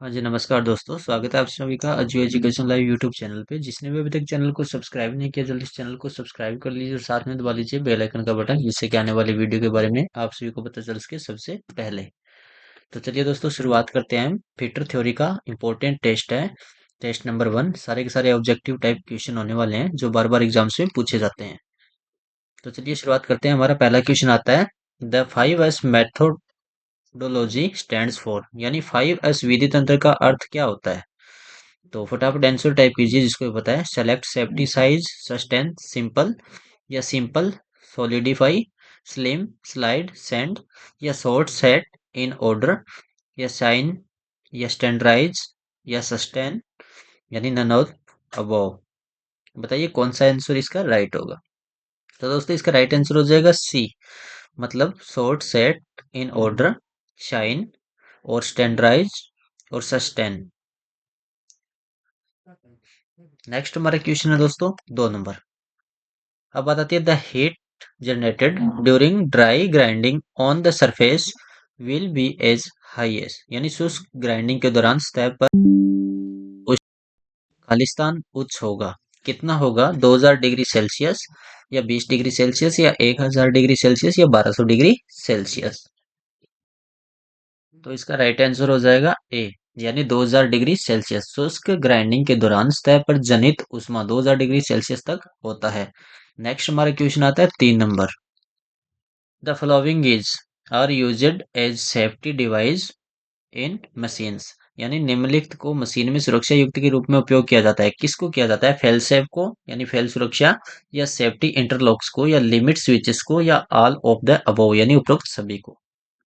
हाँ जी, नमस्कार दोस्तों। स्वागत है आप सभी का Ajju education live YouTube channel पे। जिसने भी अभी तक चैनल को सब्सक्राइब नहीं किया, जल्दी इस चैनल को सब्सक्राइब कर लीजिए और साथ में दबा लीजिए बेल आइकन का बटन, जिससे कि आने वाली वीडियो के बारे में आप सभी को पता चल सके सबसे पहले। तो चलिए दोस्तों, शुरुआत करते हैं। फिटर थ्योरी का इंपॉर्टेंट टेस्ट है, टेस्ट नंबर 1। सारे के सारे ऑब्जेक्टिव टाइप क्वेश्चन होने वाले हैं जो बार बार एग्जाम से पूछे जाते हैं। तो चलिए शुरुआत करते हैं। हमारा पहला क्वेश्चन आता है, the 5S methodology stands for, यानी 5S विधि तंत्र का अर्थ क्या होता है। तो फटाफट आंसर टाइप कीजिए जिसको भी पता है। Select, safety, size, sustain, simple, या simple, solidify, slim, slide, send, या शॉर्ट, सेट इन ऑर्डर, या शाइन, या स्टैंडर्डाइज, या सस्टेन, यानी नन ऑफ अबव। बताइए कौन सा आंसर इसका राइट होगा। तो दोस्तों इसका राइट आंसर हो जाएगा सी, मतलब short, set in order, shine, और स्टैंडर्डाइज, और सस्टेन। नेक्स्ट हमारा क्वेश्चन है दोस्तों 2 नंबर। अब बात आती है, the heat generated during dry grinding on the surface will be as high as, यानी शुष्क ग्राइंडिंग के दौरान सतह पर खालिस्तान उच्च होगा। कितना होगा? 2000 डिग्री सेल्सियस, या 20 डिग्री सेल्सियस, या 1000 डिग्री सेल्सियस, या 1200 डिग्री सेल्सियस। तो इसका राइट आंसर हो जाएगा ए, यानी 2000 डिग्री सेल्सियस। शुष्क ग्राइंडिंग के दौरान सतह पर जनित ऊष्मा 2000 डिग्री सेल्सियस तक होता है। नेक्स्ट हमारा क्वेश्चन आता है 3 नंबर। The following is are used as safety device in machines, यानी निम्नलिखित को मशीन में सुरक्षा युक्त के रूप में उपयोग किया जाता है। किसको किया जाता है? फेल सेफ को, यानी फेल सुरक्षा, या सेफ्टी इंटरलॉक्स को, या लिमिट स्विचेस को, या ऑल ऑफ द अबव, यानी उपरोक्त सभी को।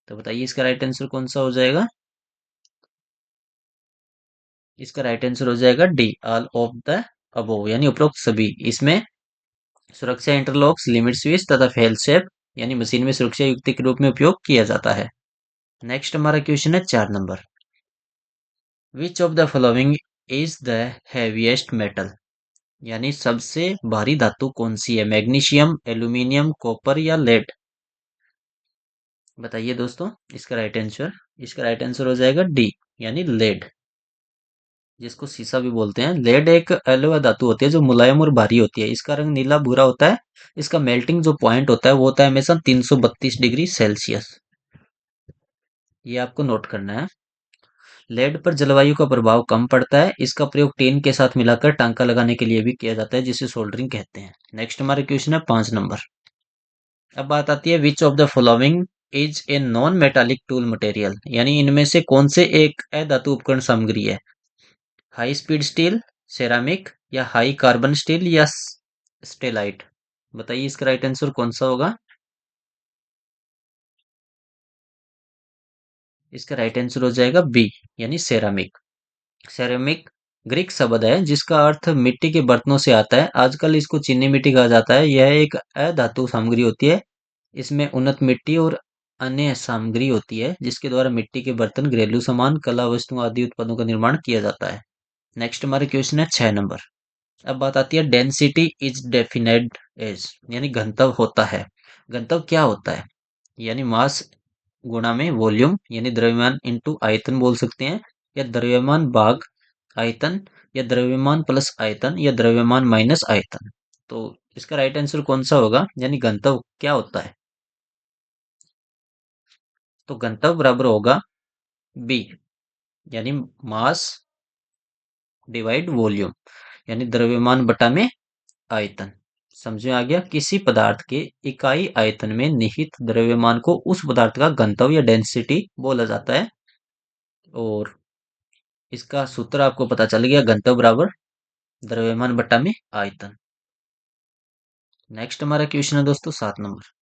तो बताइए इसका राइट आंसर कौन सा हो जाएगा। इसका राइट आंसर हो जाएगा D, all of the above, यानी उपरोक्त सभी। इसमें सुरक्षा इंटरलॉक्स, लिमिट स्विच तथा फेल सेफ, यानी मशीन में सुरक्षा युक्ति के रूप में उपयोग किया जाता है। नेक्स्ट हमारा क्वेश्चन है 4 number. Which of the following is the heaviest metal, यानी सबसे भारी धातु कौन सी है? मैग्नीशियम, एल्यूमिनियम, कॉपर, या लेड। बताइए दोस्तों इसका राइट आंसर। इसका राइट आंसर हो जाएगा डी, यानी लेड, जिसको शीशा भी बोलते हैं। लेड एक अलॉय धातु होती है जो मुलायम और भारी होती है। इसका रंग नीला भूरा होता है। इसका मेल्टिंग जो पॉइंट होता है वो होता है हमेशा 332 डिग्री सेल्सियस। ये आपको नोट करना है। लेड पर जलवायु का प्रभाव कम पड़ता है। इसका प्रयोग टीन के साथ मिलाकर टांका लगाने के लिए भी किया जाता है, जिसे सोल्डरिंग कहते हैं। नेक्स्ट हमारा क्वेश्चन है 5 नंबर। अब बात आती है, which of the following is a non metallic tool material, यानी इनमें से कौन से एक अधातु उपकरण सामग्री है? हाई स्पीड स्टील, सेरामिक, या हाई कार्बन स्टील, या स्टेलाइट। बताइए इसका राइट आंसर कौन सा होगा। इसका राइट आंसर हो जाएगा बी, यानी सेरामिक। सेरेमिक ग्रीक शब्द है जिसका अर्थ मिट्टी के बर्तनों से आता है। आजकल इसको चीनी मिट्टी कहा जाता है। यह एक अधातु सामग्री होती है। इसमें उन्नत मिट्टी और अन्य सामग्री होती है जिसके द्वारा मिट्टी के बर्तन, घरेलू सामान, कला वस्तुओं आदि उत्पादों का निर्माण किया जाता है। नेक्स्ट हमारे क्वेश्चन है 6 नंबर। अब बात आती है, डेंसिटी इज डेफिनेड एज, यानी घनत्व होता है। घनत्व क्या होता है? यानी मास गुणा में वॉल्यूम, यानी द्रव्यमान इंटू आयतन बोल सकते हैं, या द्रव्यमान भाग आयतन, या द्रव्यमान प्लस आयतन, या द्रव्यमान माइनस आयतन। तो इसका राइट आंसर कौन सा होगा, यानी घनत्व क्या होता है? तो घनत्व बराबर होगा बी, यानी मास डिवाइड वॉल्यूम, यानी द्रव्यमान बटा में आयतन। समझ में आ गया? किसी पदार्थ के इकाई आयतन में निहित द्रव्यमान को उस पदार्थ का घनत्व या डेंसिटी बोला जाता है। और इसका सूत्र आपको पता चल गया, घनत्व बराबर द्रव्यमान बटा में आयतन। नेक्स्ट हमारा क्वेश्चन है दोस्तों 7 नंबर।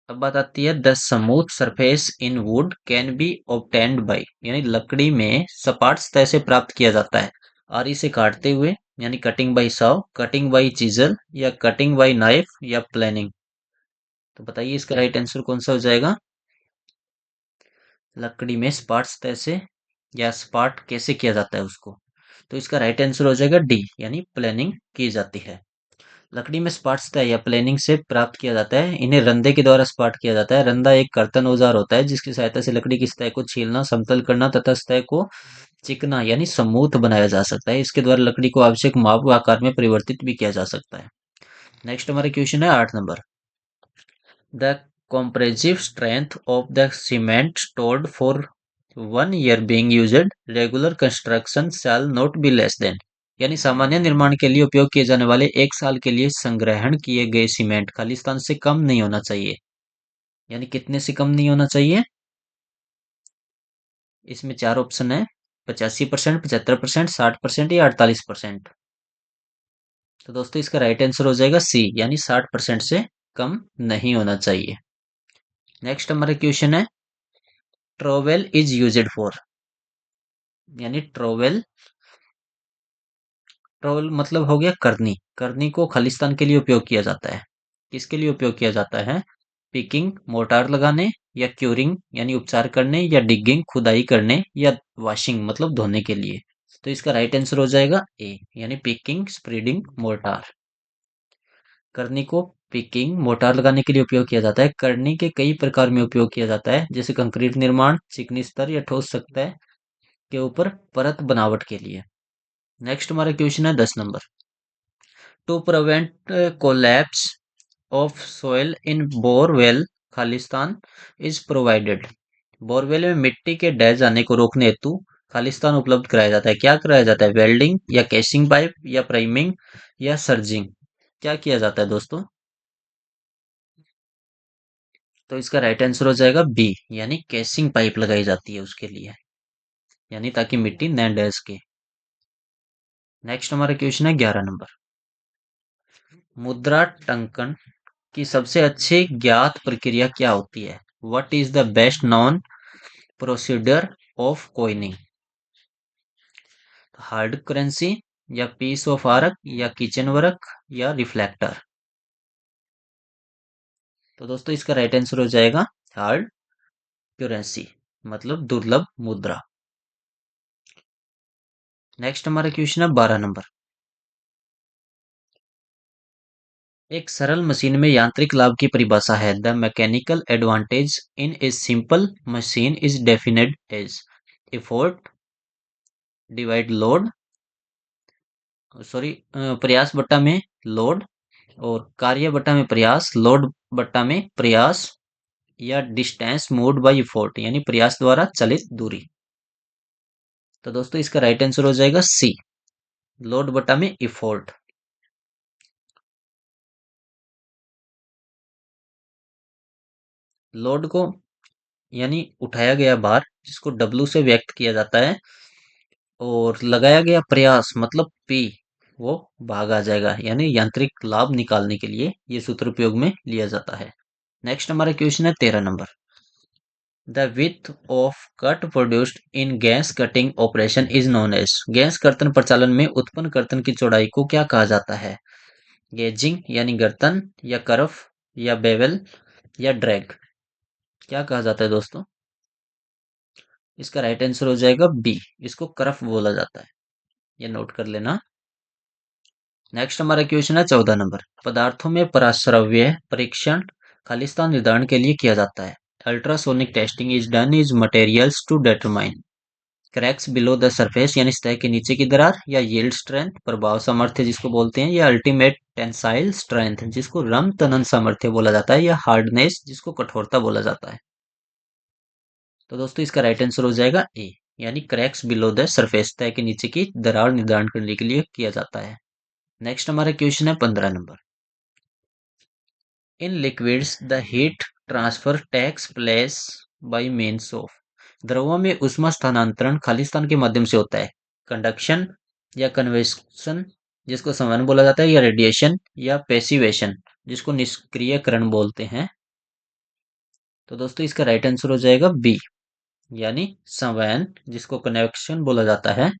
अब बात आती है, the smooth surface in would can be obtained by, यानी लकड़ी में सपाट सतह से प्राप्त किया जाता है। आरी से काटते हुए, यानी cutting by saw, cutting by chisel, या कटिंग बाय नाइफ, या प्लानिंग। तो बताइए इसका राइट आंसर कौन सा हो जाएगा। लकड़ी में सपाट सतह से, या सपाट कैसे किया जाता है उसको। तो इसका राइट आंसर हो जाएगा डी, यानी प्लानिंग की जाती है। लकड़ी में स्पाट सतह या प्लेनिंग से प्राप्त किया जाता है। इन्हें रंधे के द्वारा स्पाट किया जाता है। रंधा एक कर्तन औजार होता है जिसकी सहायता से लकड़ी की सतह को छीलना, समतल करना तथा सतह को चिकना यानी स्मूथ बनाया जा सकता है। इसके द्वारा लकड़ी को आवश्यक माप व आकार में परिवर्तित भी किया जा सकता है। नेक्स्ट हमारा क्वेश्चन है 8 number. The compressive strength of the cement stored for 1 year being used regular construction shall not be less than, यानी सामान्य निर्माण के लिए उपयोग किए जाने वाले 1 साल के लिए संग्रहण किए गए सीमेंट खालिस्तान से कम नहीं होना चाहिए। यानी कितने से कम नहीं होना चाहिए? इसमें 4 ऑप्शन है, 85%, 75%, 60% या 48%। तो दोस्तों इसका राइट आंसर हो जाएगा सी, यानी 60% से कम नहीं होना चाहिए। नेक्स्ट हमारा क्वेश्चन है ट्रोवेल इज यूज्ड फॉर, यानी ट्रोवेल, ट्रोवेल मतलब हो गया करनी। करनी को खालिस्तान के लिए उपयोग किया जाता है। किसके लिए उपयोग किया जाता है? पिकिंग मोर्टार लगाने, या क्यूरिंग यानी उपचार करने, या डिगिंग खुदाई करने, या वॉशिंग मतलब धोने के लिए। तो इसका राइट आंसर हो जाएगा ए, यानी पिकिंग स्प्रेडिंग मोर्टार। करनी को पिकिंग मोर्टार लगाने के लिए उपयोग किया जाता है। करनी के कई प्रकार में उपयोग किया जाता है, जैसे कंक्रीट निर्माण, चिकनी स्तर या ठोस सतह के ऊपर परत बनावट के लिए। नेक्स्ट हमारा क्वेश्चन है 10 नंबर। To prevent collapse of soil in borewell खालिस्तान इज प्रोवाइडेड, बोरवेल में मिट्टी के ढह जाने को रोकने हेतु खालिस्तान उपलब्ध कराया जाता है। क्या कराया जाता है? वेल्डिंग या केसिंग पाइप या प्राइमिंग या सर्जिंग, क्या किया जाता है दोस्तों? तो इसका राइट आंसर हो जाएगा बी, यानी केसिंग पाइप लगाई जाती है उसके लिए, यानी ताकि मिट्टी न ढह सके। नेक्स्ट हमारा क्वेश्चन है 11 नंबर। मुद्रा टंकन की सबसे अच्छी ज्ञात प्रक्रिया क्या होती है? What is the best non procedure of coining? Hard currency, या पीस ऑफ आर्क, या किचन वर्क, या रिफ्लेक्टर। तो दोस्तों इसका राइट आंसर हो जाएगा हार्ड करेंसी, मतलब दुर्लभ मुद्रा। नेक्स्ट हमारा क्वेश्चन है 12 नंबर। एक सरल मशीन में यांत्रिक लाभ की परिभाषा है। The mechanical advantage in a simple machine is defined as effort divide load, sorry प्रयास बट्टा में लोड, और कार्य बट्टा में प्रयास, लोड बट्टा में प्रयास, या डिस्टेंस मूव्ड बाय एफोर्ट यानी प्रयास द्वारा चलित दूरी। तो दोस्तों इसका राइट आंसर हो जाएगा सी, लोड बट्टा में एफोर्ट। लोड को यानी उठाया गया भार जिसको डब्लू से व्यक्त किया जाता है, और लगाया गया प्रयास मतलब पी, वो भाग आ जाएगा, यानी यांत्रिक लाभ निकालने के लिए ये सूत्र उपयोग में लिया जाता है। नेक्स्ट हमारा क्वेश्चन है 13 नंबर। The width of cut produced in gas cutting operation is known as, gas कर्तन प्रचालन में उत्पन्न कर्तन की चौड़ाई को क्या कहा जाता है? गेजिंग यानी गर्तन, या करफ, या बेवल, या ड्रैग, क्या कहा जाता है दोस्तों? इसका राइट आंसर हो जाएगा बी, इसको करफ बोला जाता है, ये नोट कर लेना। नेक्स्ट हमारा क्वेश्चन है 14 नंबर। पदार्थों में पराश्रव्य परीक्षण खालिस्तान निर्धारण के लिए किया जाता है। Ultrasonic testing is done is materials to determine cracks below the surface यानी सतह के नीचे की दरार, या यील्ड स्ट्रेंथ प्रभाव सामर्थ्य जिसको बोलते हैं, या अल्टीमेट टेंसाइल स्ट्रेंथ जिसको रम तनन सामर्थ्य बोला जाता है, या हार्डनेस जिसको कठोरता बोला जाता है। तो दोस्तों इसका राइट आंसर हो जाएगा ए, यानी क्रैक्स बिलो द सरफेस, सतह के नीचे की दरार निर्धारण करने के लिए किया जाता है। नेक्स्ट हमारा क्वेश्चन है 15 नंबर। In liquids the heat transfer takes place by means of, द्रवों में ऊष्मा स्थानांतरण खालिस्तान के माध्यम से होता है। कंडक्शन, या कन्वेक्शन जिसको संवहन बोला जाता है, या रेडिएशन, या पैसिवेशन जिसको निष्क्रियकरण बोलते हैं। तो दोस्तों इसका राइट आंसर हो जाएगा बी, यानी संवहन जिसको कन्वेक्शन बोला जाता है।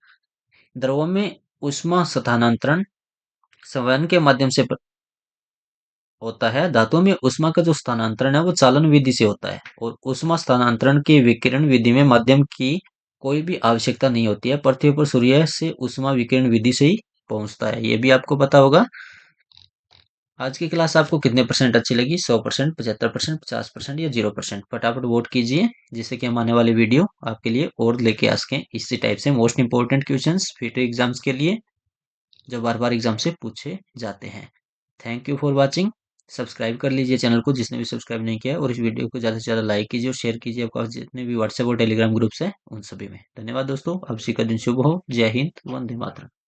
द्रवों में ऊष्मा स्थानांतरण संवहन के माध्यम से होता है। धातुओं में ऊष्मा का जो स्थानांतरण है वो चालन विधि से होता है, और ऊष्मा स्थानांतरण की विकिरण विधि में माध्यम की कोई भी आवश्यकता नहीं होती है। पृथ्वी पर सूर्य से ऊष्मा विकिरण विधि से ही पहुंचता है, ये भी आपको पता होगा। आज की क्लास आपको कितने परसेंट अच्छी लगी? 100%, 75%, 50% या 0%? फटाफट वोट कीजिए, जिससे कि हम आने वाली वीडियो आपके लिए और लेके आ सकें इसी टाइप से most important questions future exams के लिए, जो बार-बार एग्जाम से पूछे जाते हैं। Thank you for watching. Subscribe कर लीजिए चैनल को जिसने भी सब्सक्राइब नहीं किया है, और इस वीडियो को ज़्यादा से ज़्यादा लाइक कीजिए और शेयर कीजिए आपके पास जितने भी व्हाट्सएप और टेलीग्राम ग्रुप्स हैं, उन सभी में। धन्यवाद दोस्तों, आप सभी का दिन शुभ हो। जय हिंद, वंदे मातरम।